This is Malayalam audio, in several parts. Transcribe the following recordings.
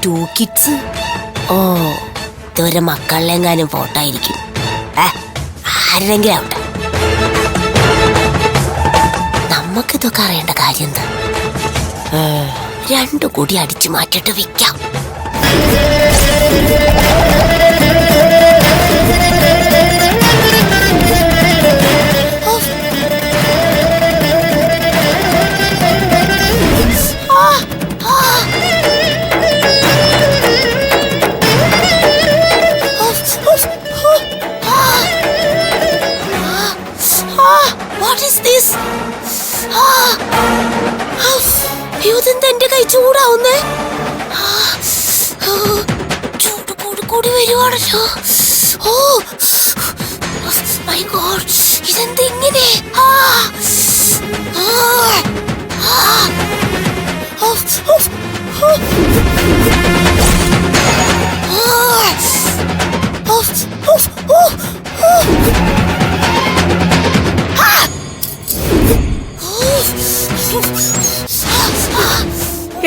2 kids. ഓ ഇതുവരെ മക്കളിലെങ്ങാനും ഫോട്ടോ ആയിരിക്കും. ആരെങ്കിലും ആവട്ടെ, നമുക്കിതൊക്കെ അറിയേണ്ട കാര്യം എന്താ? 2 കൂടി അടിച്ചു മാറ്റിട്ട് വിൽക്കാം. What is this? ഇതെന്താ എന്റെ കൈ ചൂടാവുന്നേ? ചൂട് കൂടി വരുവാണല്ലോ. ഓ മൈ ഗോഡ്, ഇതെന്താ ഇങ്ങനെ?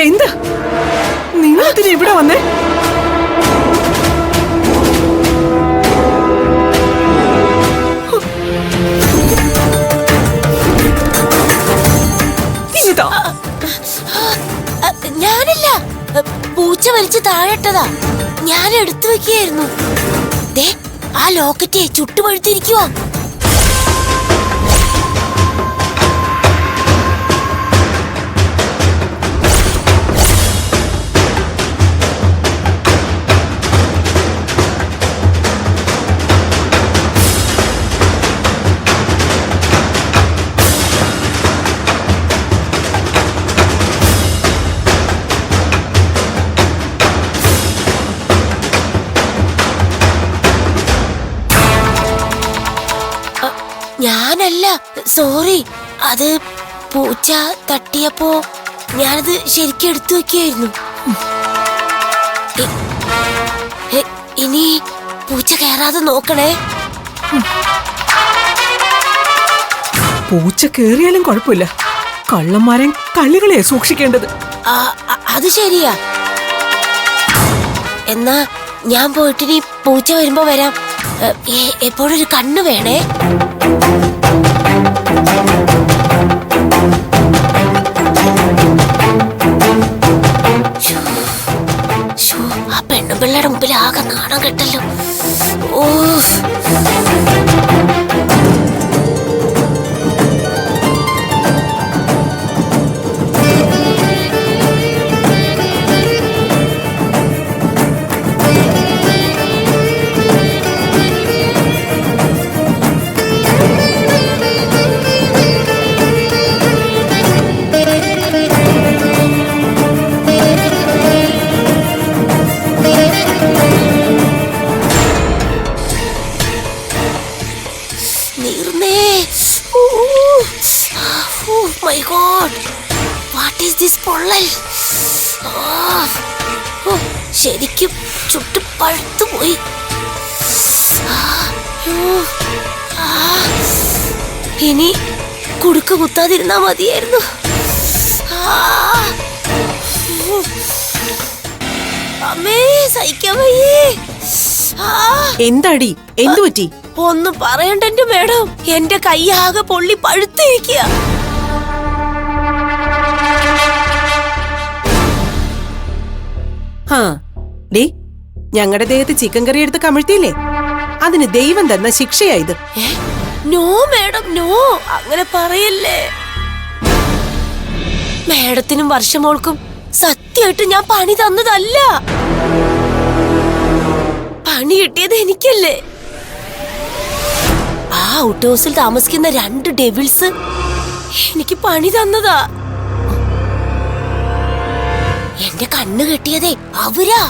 എന്താ നിങ്ങളെന്തിനാ ഇവിടെ വന്നേ? ഞാനല്ല, പൂച്ച വലിച്ച് താഴെട്ടതാ. ഞാൻ എടുത്തു വെക്കുകയായിരുന്നു. ദേ ആ ലോക്കറ്റ് ചുട്ടുപഴുത്തിരിക്കുവാ. ഞാനല്ല, സോറി. അത് പൂച്ച തട്ടിയപ്പോ ഞാനത് ശരിക്കും എടുത്തു വെക്കുകയായിരുന്നു. ഇനി പൂച്ച കയറാതെ നോക്കണേ. പൂച്ച കേറിയാലും കുഴപ്പമില്ല, കള്ളന്മാരെ കള്ളികളെ സൂക്ഷിക്കേണ്ടത്. അത് ശരിയാ. എന്നാ ഞാൻ പോയിട്ടിനി പൂച്ച വരുമ്പോ വരാം. എപ്പോഴൊരു കണ്ണ് വേണേ. ആ പെണ്ണുപിള്ളയുടെ മുമ്പിൽ ആകെ നാണം കെട്ടല്ലോ. ഓ my god, what is this പൊള്ളൽ? ശരിക്കും ചുട്ടു പഴുത്തുപോയി. ഇനി കുടുക്ക് കുത്താതിരുന്നാ മതിയായിരുന്നു. അമ്മേ, സഹിക്കാൻ വയ്യേ. എന്താടി, എന്തു പറ്റി? ഒന്നും പറയണ്ട എന്റെ മേഡം, എന്റെ കൈ ആകെ പൊള്ളി പഴുത്തിരിക്കുക. ഞങ്ങളുടെ ദേഹത്ത് ചിക്കൻ കറി എടുത്ത് കമിഴ്ത്തിയില്ലേ, അതിന് ദൈവം തന്ന ശിക്ഷയായത്. നോ മേഡം, നോ, അങ്ങനെ പറയല്ലേ. മേഡത്തിനും വർഷമോൾക്കും സത്യമായിട്ട് ഞാൻ പണി തന്നതല്ല. പണി കിട്ടിയത് എനിക്കല്ലേ. ആ ഔട്ട് ഹൗസിൽ താമസിക്കുന്ന 2 ഡെവിൾസ് എനിക്ക് പണി തന്നതാ. എന്റെ കണ്ണ് കെട്ടിയതേ അവരാ.